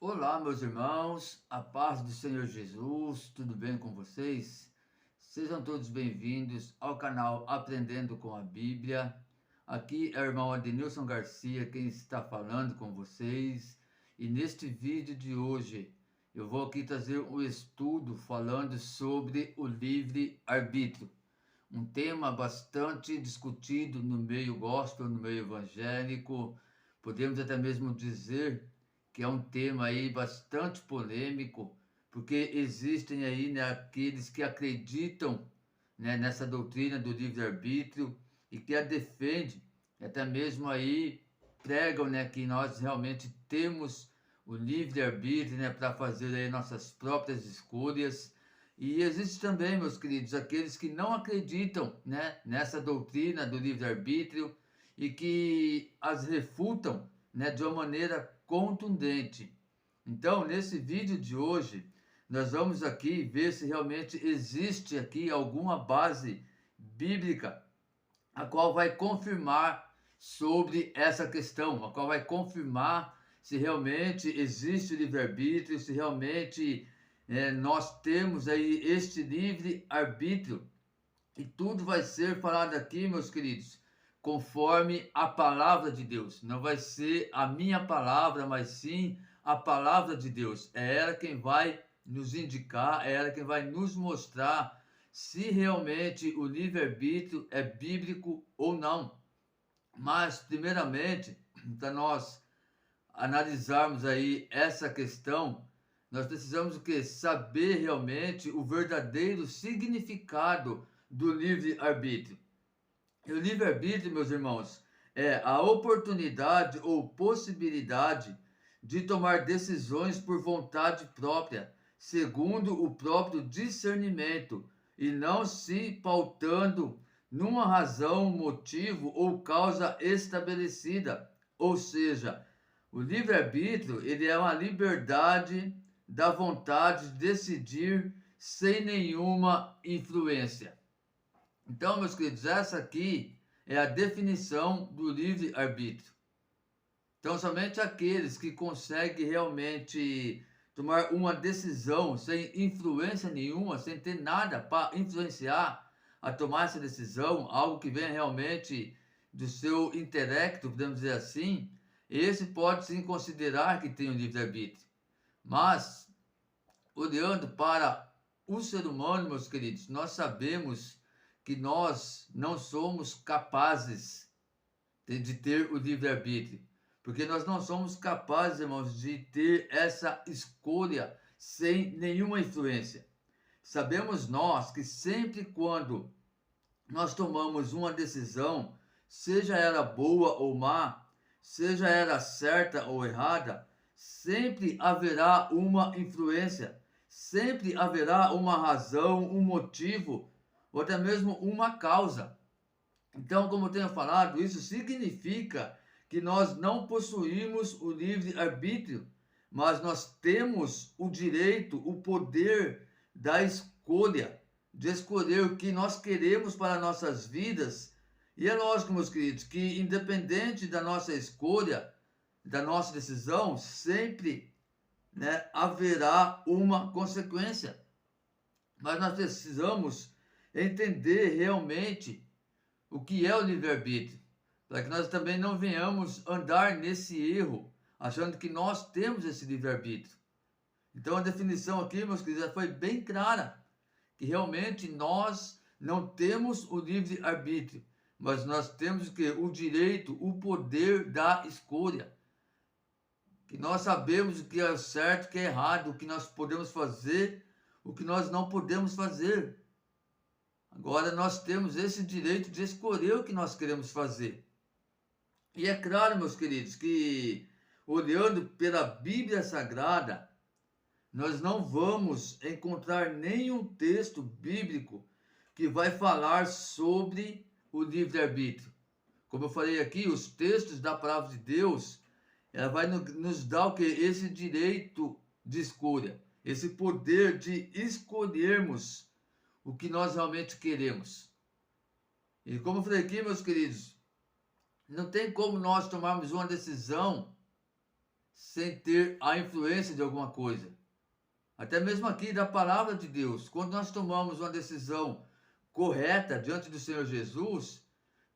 Olá, meus irmãos, a paz do Senhor Jesus, tudo bem com vocês? Sejam todos bem-vindos ao canal Aprendendo com a Bíblia. Aqui é o irmão Adenilson Garcia quem está falando com vocês. E neste vídeo de hoje eu vou aqui trazer um estudo falando sobre o livre-arbítrio. Um tema bastante discutido no meio gospel, no meio evangélico. Podemos até mesmo dizer que é um tema aí bastante polêmico, porque existem aí, né, aqueles que acreditam, né, nessa doutrina do livre-arbítrio e que a defendem, até mesmo aí pregam, né, que nós realmente temos o livre-arbítrio, né, para fazer aí nossas próprias escolhas. E existe também, meus queridos, aqueles que não acreditam, né, nessa doutrina do livre-arbítrio e que as refutam, né, de uma maneira contundente. Então, nesse vídeo de hoje, nós vamos aqui ver se realmente existe aqui alguma base bíblica a qual vai confirmar sobre essa questão, a qual vai confirmar se realmente existe o livre-arbítrio, se realmente nós temos aí este livre-arbítrio. E tudo vai ser falado aqui, meus queridos, conforme a palavra de Deus. Não vai ser a minha palavra, mas sim a palavra de Deus. É ela quem vai nos indicar, é ela quem vai nos mostrar se realmente o livre-arbítrio é bíblico ou não. Mas, primeiramente, para nós analisarmos aí essa questão, nós precisamos o quê? Saber realmente o verdadeiro significado do livre-arbítrio. E o livre-arbítrio, meus irmãos, é a oportunidade ou possibilidade de tomar decisões por vontade própria, segundo o próprio discernimento, e não se pautando numa razão, motivo ou causa estabelecida. Ou seja, o livre-arbítrio, ele é uma liberdade da vontade de decidir sem nenhuma influência. Então, meus queridos, essa aqui é a definição do livre-arbítrio. Então, somente aqueles que conseguem realmente tomar uma decisão sem influência nenhuma, sem ter nada para influenciar a tomar essa decisão, algo que venha realmente do seu intelecto, podemos dizer assim, esse pode sim considerar que tem o livre-arbítrio. Mas, olhando para o ser humano, meus queridos, nós sabemos que nós não somos capazes de ter o livre-arbítrio, porque nós não somos capazes, irmãos, de ter essa escolha sem nenhuma influência. Sabemos nós que sempre quando nós tomamos uma decisão, seja ela boa ou má, seja ela certa ou errada, sempre haverá uma influência, sempre haverá uma razão, um motivo, ou até mesmo uma causa. Então, como eu tenho falado, isso significa que nós não possuímos o livre-arbítrio, mas nós temos o direito, o poder da escolha, de escolher o que nós queremos para nossas vidas. E é lógico, meus queridos, que independente da nossa escolha, da nossa decisão, sempre, né, haverá uma consequência. Mas nós precisamos entender realmente o que é o livre-arbítrio, para que nós também não venhamos andar nesse erro, achando que nós temos esse livre-arbítrio. Então a definição aqui, meus queridos, foi bem clara, que realmente nós não temos o livre-arbítrio, mas nós temos o quê? O direito, o poder da escolha. Que nós sabemos o que é certo, o que é errado, o que nós podemos fazer, o que nós não podemos fazer. Agora nós temos esse direito de escolher o que nós queremos fazer. E é claro, meus queridos, que olhando pela Bíblia Sagrada, nós não vamos encontrar nenhum texto bíblico que vai falar sobre o livre-arbítrio. Como eu falei aqui, os textos da palavra de Deus, ela vai nos dar o que? Esse direito de escolha, esse poder de escolhermos o que nós realmente queremos. E como eu falei aqui, meus queridos, não tem como nós tomarmos uma decisão sem ter a influência de alguma coisa. Até mesmo aqui da palavra de Deus, quando nós tomamos uma decisão correta diante do Senhor Jesus,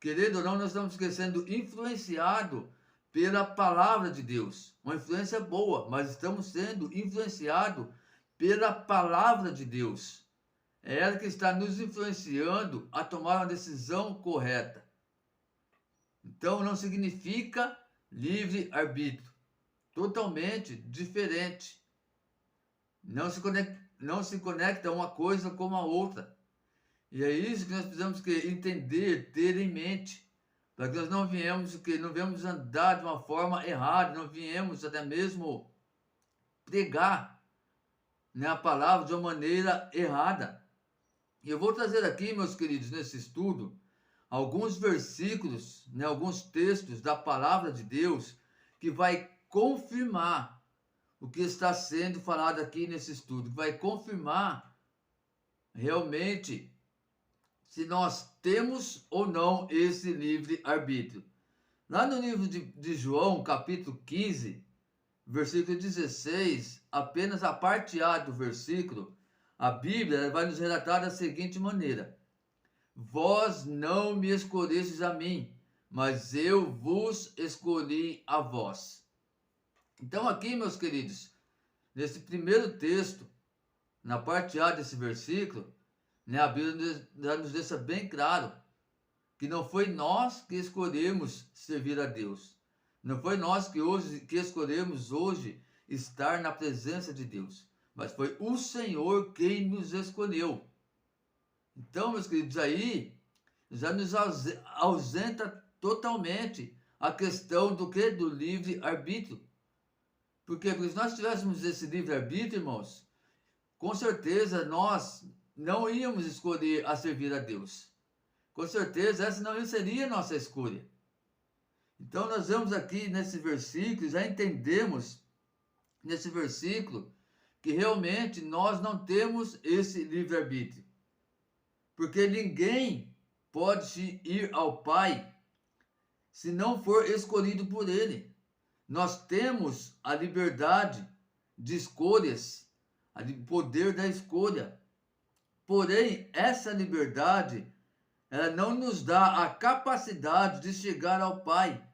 querendo ou não, nós estamos sendo influenciados pela palavra de Deus. Uma influência boa, mas estamos sendo influenciados pela palavra de Deus. É ela que está nos influenciando a tomar uma decisão correta. Então não significa livre-arbítrio. Totalmente diferente. Não se conecta uma coisa com a outra. E é isso que nós precisamos entender, ter em mente, para que nós não viemos andar de uma forma errada, não viemos até mesmo pregar, né, a palavra de uma maneira errada. E eu vou trazer aqui, meus queridos, nesse estudo, alguns versículos, né, alguns textos da palavra de Deus que vai confirmar o que está sendo falado aqui nesse estudo, que vai confirmar realmente se nós temos ou não esse livre-arbítrio. Lá no livro de João, capítulo 15, versículo 16, apenas a parte A do versículo, a Bíblia vai nos relatar da seguinte maneira: vós não me escolhestes a mim, mas eu vos escolhi a vós. Então aqui, meus queridos, nesse primeiro texto, na parte A desse versículo, né, a Bíblia nos deixa bem claro que não foi nós que escolhemos servir a Deus. Não foi nós que escolhemos hoje estar na presença de Deus, mas foi o Senhor quem nos escolheu. Então, meus queridos, aí já nos ausenta totalmente a questão do que? Do livre-arbítrio. Porque se nós tivéssemos esse livre-arbítrio, irmãos, com certeza nós não íamos escolher a servir a Deus. Com certeza essa não seria a nossa escolha. Então nós vemos aqui nesse versículo, já entendemos nesse versículo que realmente nós não temos esse livre-arbítrio. Porque ninguém pode ir ao Pai se não for escolhido por Ele. Nós temos a liberdade de escolhas, o poder da escolha. Porém, essa liberdade, ela não nos dá a capacidade de chegar ao Pai.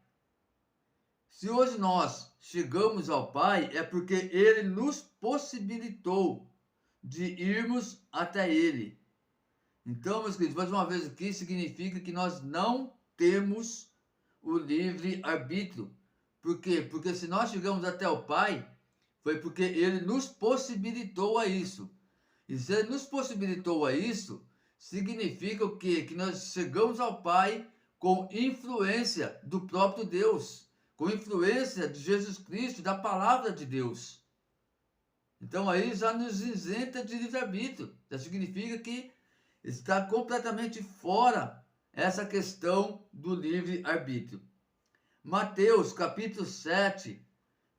Se hoje nós chegamos ao Pai, é porque Ele nos possibilitou de irmos até Ele. Então, meus queridos, mais uma vez aqui, significa que nós não temos o livre-arbítrio. Por quê? Porque se nós chegamos até o Pai, foi porque Ele nos possibilitou a isso. E se Ele nos possibilitou a isso, significa o quê? Que nós chegamos ao Pai com influência do próprio Deus, com influência de Jesus Cristo, da palavra de Deus. Então aí já nos isenta de livre-arbítrio. Já significa que está completamente fora essa questão do livre-arbítrio. Mateus capítulo 7,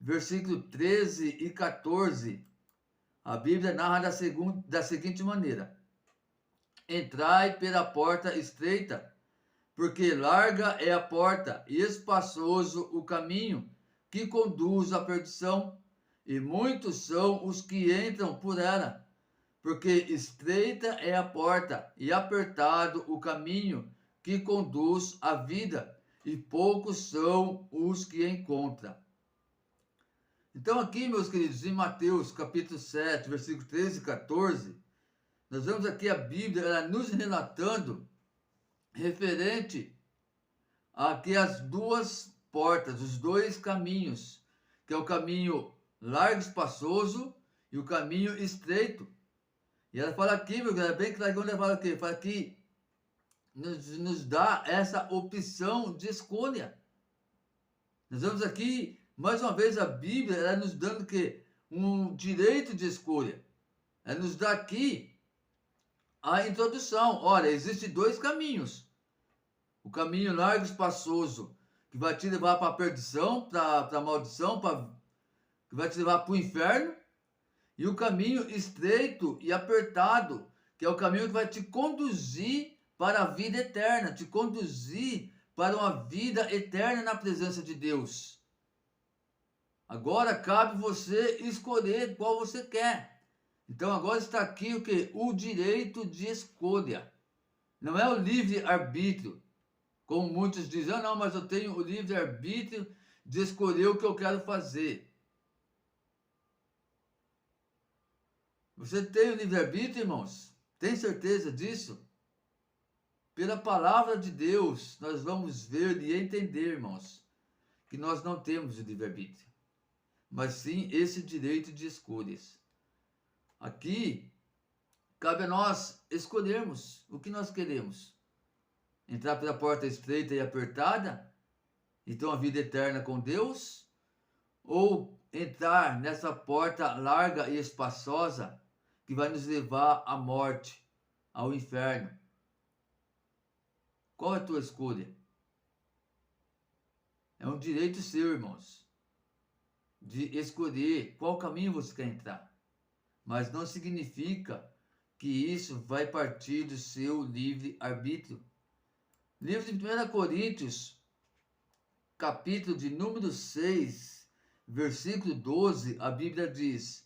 versículo 13 e 14, a Bíblia narra da seguinte maneira: entrai pela porta estreita, porque larga é a porta e espaçoso o caminho que conduz à perdição, e muitos são os que entram por ela. Porque estreita é a porta e apertado o caminho que conduz à vida, e poucos são os que encontram. Então aqui, meus queridos, em Mateus capítulo 7, versículo 13 e 14, nós vemos aqui a Bíblia ela nos relatando referente a que as duas portas, os dois caminhos, que é o caminho largo e espaçoso e o caminho estreito. E ela fala aqui, meu querido, é bem claro, quando ela fala aqui, fala que nos dá essa opção de escolha. Nós vemos aqui, mais uma vez, a Bíblia, ela nos dando que um direito de escolha. Ela nos dá aqui a introdução. Olha, existem dois caminhos. O caminho largo e espaçoso, que vai te levar para a perdição, para a maldição, que vai te levar para o inferno. E o caminho estreito e apertado, que é o caminho que vai te conduzir para a vida eterna, te conduzir para uma vida eterna na presença de Deus. Agora cabe você escolher qual você quer. Então agora está aqui o que? O direito de escolha. Não é o livre-arbítrio. Como muitos dizem, ah, não, mas eu tenho o livre-arbítrio de escolher o que eu quero fazer. Você tem o livre-arbítrio, irmãos? Tem certeza disso? Pela palavra de Deus, nós vamos ver e entender, irmãos, que nós não temos o livre-arbítrio, mas sim esse direito de escolhas. Aqui, cabe a nós escolhermos o que nós queremos. Entrar pela porta estreita e apertada, então a vida eterna com Deus, ou entrar nessa porta larga e espaçosa que vai nos levar à morte, ao inferno. Qual é a tua escolha? É um direito seu, irmãos, de escolher qual caminho você quer entrar. Mas não significa que isso vai partir do seu livre-arbítrio. Livro de 1 Coríntios, capítulo de número 6, versículo 12, a Bíblia diz: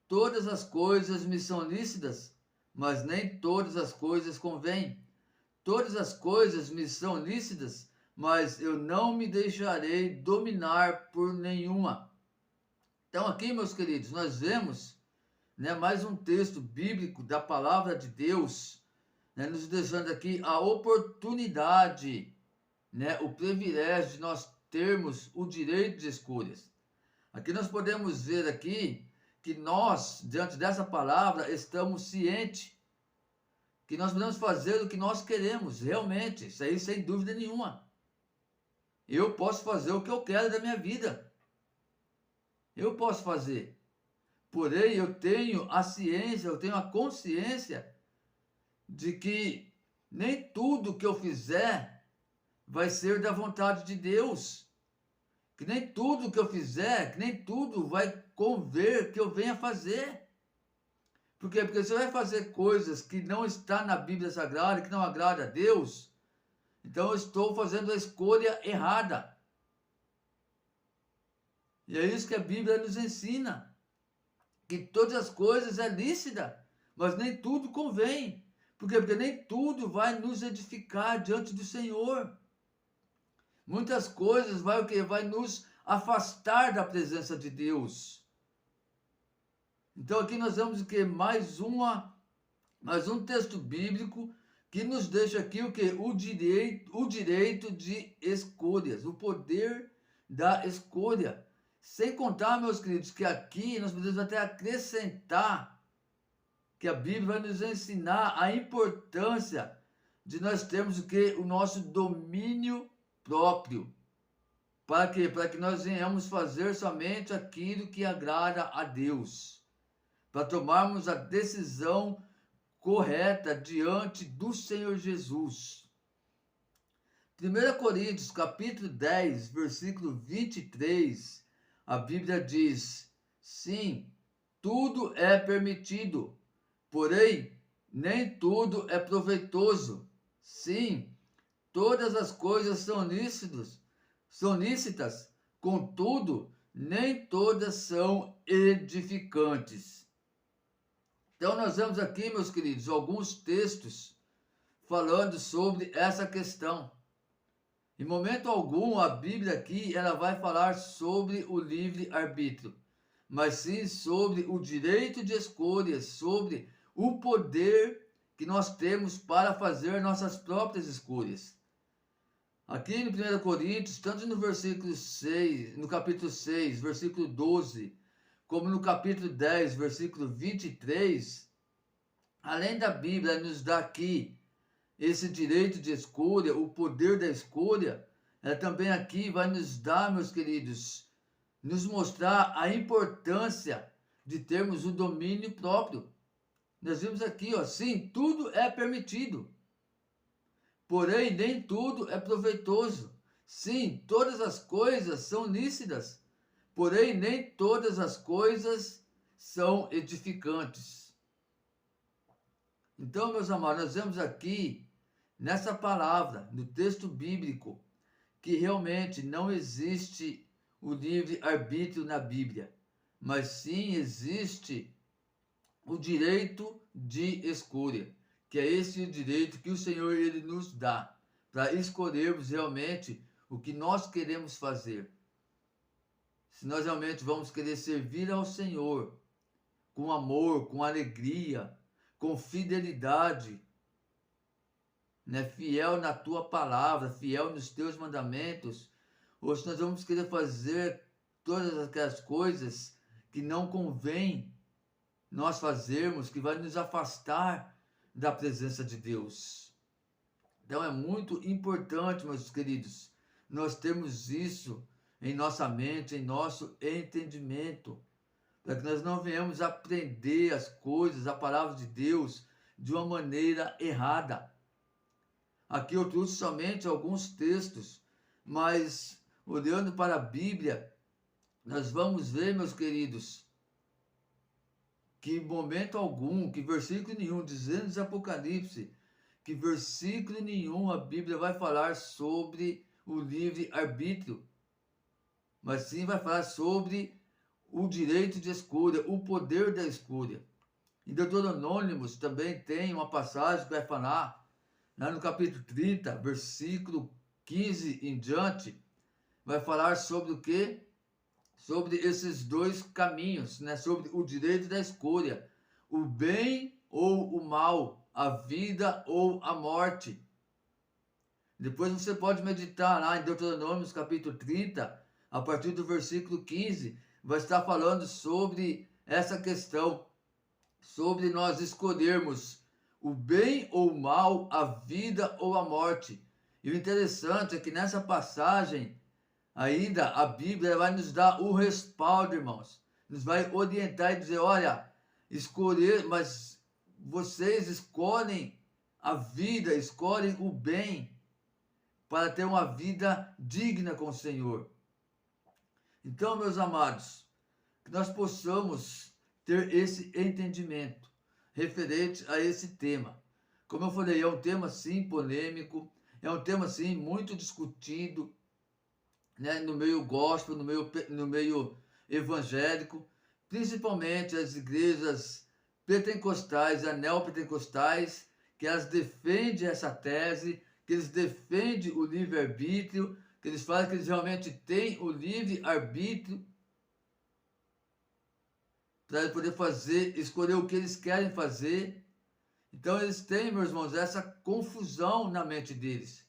todas as coisas me são lícitas, mas nem todas as coisas convêm. Todas as coisas me são lícitas, mas eu não me deixarei dominar por nenhuma. Então aqui, meus queridos, nós vemos, né, mais um texto bíblico da palavra de Deus, né, nos deixando aqui a oportunidade, né, o privilégio de nós termos o direito de escolhas. Aqui nós podemos ver aqui que nós, diante dessa palavra, estamos cientes que nós podemos fazer o que nós queremos, realmente, isso aí sem dúvida nenhuma. Eu posso fazer o que eu quero da minha vida. Eu posso fazer. Porém, eu tenho a ciência, eu tenho a consciência de que nem tudo que eu fizer vai ser da vontade de Deus. Que nem tudo que eu fizer, que nem tudo vai conver que eu venha fazer. Por quê? Porque você vai fazer coisas que não está na Bíblia Sagrada, que não agrada a Deus, então eu estou fazendo a escolha errada. E é isso que a Bíblia nos ensina, que todas as coisas é lícita, mas nem tudo convém. Por quê? Porque nem tudo vai nos edificar diante do Senhor. Muitas coisas vai o quê? Vai nos afastar da presença de Deus. Então aqui nós vemos o que? Mais um texto bíblico que nos deixa aqui o que? O direito de escolhas, o poder da escolha. Sem contar, meus queridos, que aqui nós podemos até acrescentar que a Bíblia vai nos ensinar a importância de nós termos o que? O nosso domínio próprio. Para quê? Para que nós venhamos fazer somente aquilo que agrada a Deus. Para tomarmos a decisão correta diante do Senhor Jesus. 1 Coríntios, capítulo 10, versículo 23, a Bíblia diz: sim, tudo é permitido, porém, nem tudo é proveitoso. Sim, todas as coisas são lícitas, contudo, nem todas são edificantes. Então, nós vemos aqui, meus queridos, alguns textos falando sobre essa questão. Em momento algum, a Bíblia aqui ela vai falar sobre o livre-arbítrio, mas sim sobre o direito de escolha, sobre o poder que nós temos para fazer nossas próprias escolhas. Aqui no 1 Coríntios, tanto no versículo 6, no capítulo 6, versículo 12, como no capítulo 10, versículo 23, além da Bíblia nos dar aqui esse direito de escolha, o poder da escolha, ela também aqui vai nos dar, meus queridos, nos mostrar a importância de termos o domínio próprio. Nós vimos aqui, ó, sim, tudo é permitido, porém nem tudo é proveitoso. Sim, todas as coisas são lícitas, porém nem todas as coisas são edificantes. Então, meus amados, nós vemos aqui, nessa palavra, no texto bíblico, que realmente não existe o livre-arbítrio na Bíblia, mas sim existe o direito de escolha, que é esse direito que o Senhor ele nos dá para escolhermos realmente o que nós queremos fazer. Se nós realmente vamos querer servir ao Senhor com amor, com alegria, com fidelidade, né? Fiel na tua palavra, fiel nos teus mandamentos, ou se nós vamos querer fazer todas aquelas coisas que não convém nós fazermos, que vai nos afastar da presença de Deus. Então é muito importante, meus queridos, nós termos isso em nossa mente, em nosso entendimento, para que nós não venhamos aprender as coisas, a palavra de Deus, de uma maneira errada. Aqui eu trouxe somente alguns textos, mas olhando para a Bíblia, nós vamos ver, meus queridos, que momento algum, que versículo nenhum, dizendo de Apocalipse, que versículo nenhum a Bíblia vai falar sobre o livre-arbítrio, mas sim vai falar sobre o direito de escolha, o poder da escolha. Em Deuteronômio também tem uma passagem que vai falar, lá no capítulo 30, versículo 15 em diante, vai falar sobre o quê? Sobre esses dois caminhos, né? Sobre o direito da escolha, o bem ou o mal, a vida ou a morte. Depois você pode meditar lá em Deuteronômio capítulo 30, a partir do versículo 15, vai estar falando sobre essa questão, sobre nós escolhermos o bem ou o mal, a vida ou a morte. E o interessante é que nessa passagem, ainda a Bíblia vai nos dar o respaldo, irmãos. Nos vai orientar e dizer, olha, escolher, mas vocês escolhem a vida, escolhem o bem para ter uma vida digna com o Senhor. Então, meus amados, que nós possamos ter esse entendimento referente a esse tema. Como eu falei, é um tema sim polêmico, é um tema sim muito discutido, né, no meio gospel, no meio evangélico, principalmente as igrejas pentecostais, neopentecostais, que elas defendem essa tese, que eles defendem o livre-arbítrio, que eles falam que eles realmente têm o livre-arbítrio para poder fazer, escolher o que eles querem fazer. Então eles têm, meus irmãos, essa confusão na mente deles,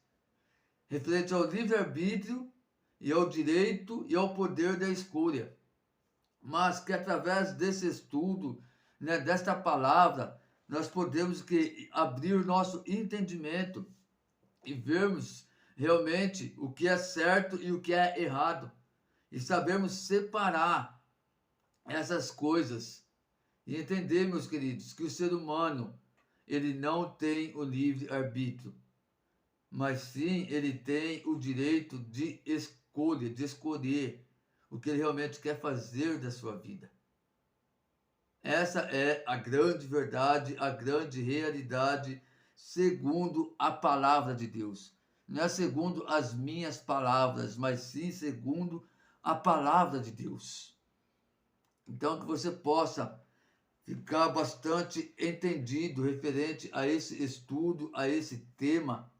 referente ao livre-arbítrio e ao direito e ao poder da escolha. Mas que através desse estudo, né, desta palavra, nós podemos abrir nosso entendimento e vermos realmente o que é certo e o que é errado. E sabermos separar essas coisas. E entender, meus queridos, que o ser humano, ele não tem o livre-arbítrio, mas sim ele tem o direito de escolha, de escolher o que ele realmente quer fazer da sua vida. Essa é a grande verdade, a grande realidade, segundo a palavra de Deus. Não é segundo as minhas palavras, mas sim segundo a palavra de Deus. Então, que você possa ficar bastante entendido referente a esse estudo, a esse tema,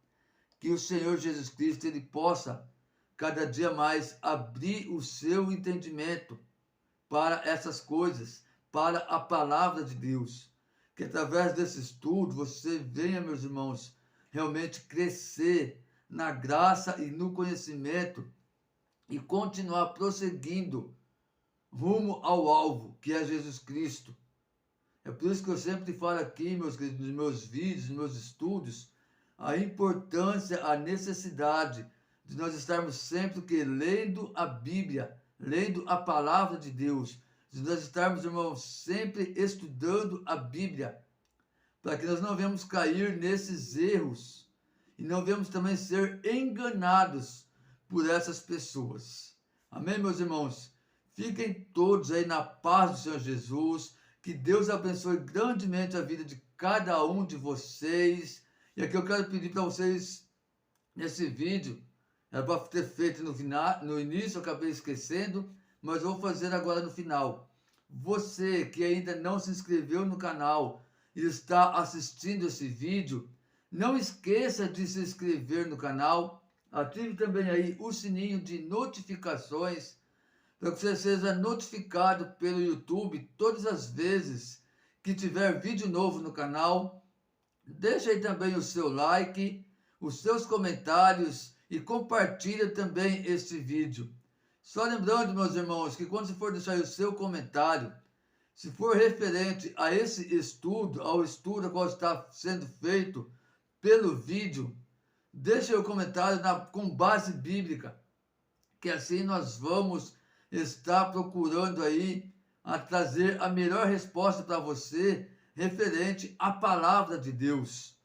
que o Senhor Jesus Cristo ele possa cada dia mais abrir o seu entendimento para essas coisas, para a palavra de Deus. Que através desse estudo você venha, meus irmãos, realmente crescer na graça e no conhecimento e continuar prosseguindo rumo ao alvo, que é Jesus Cristo. É por isso que eu sempre falo aqui, meus queridos, nos meus vídeos, nos meus estudos, a importância, a necessidade de nós estarmos sempre lendo a Bíblia, lendo a palavra de Deus, de nós estarmos, irmãos, sempre estudando a Bíblia, para que nós não venhamos cair nesses erros e não venhamos também ser enganados por essas pessoas. Amém, meus irmãos? Fiquem todos aí na paz do Senhor Jesus, que Deus abençoe grandemente a vida de cada um de vocês. E aqui eu quero pedir para vocês, nesse vídeo, Era para ter feito no início, eu acabei esquecendo, mas vou fazer agora no final. Você que ainda não se inscreveu no canal e está assistindo esse vídeo, não esqueça de se inscrever no canal, ative também aí o sininho de notificações, para que você seja notificado pelo YouTube todas as vezes que tiver vídeo novo no canal. Deixe aí também o seu like, os seus comentários e compartilhe também este vídeo. Só lembrando, meus irmãos, que quando você for deixar aí o seu comentário, se for referente a esse estudo, ao estudo qual está sendo feito pelo vídeo, deixe aí o comentário com base bíblica, que assim nós vamos estar procurando aí a trazer a melhor resposta para você referente à palavra de Deus,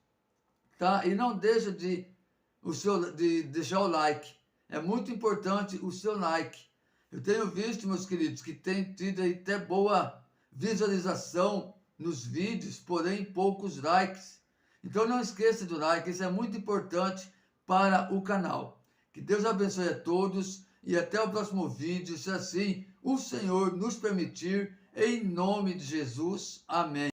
tá? E não deixa de deixar o like. É muito importante o seu like. Eu tenho visto, meus queridos, que tem tido aí até boa visualização nos vídeos, porém poucos likes. Então não esqueça do like, isso é muito importante para o canal. Que Deus abençoe a todos e até o próximo vídeo, se assim o Senhor nos permitir, em nome de Jesus. Amém.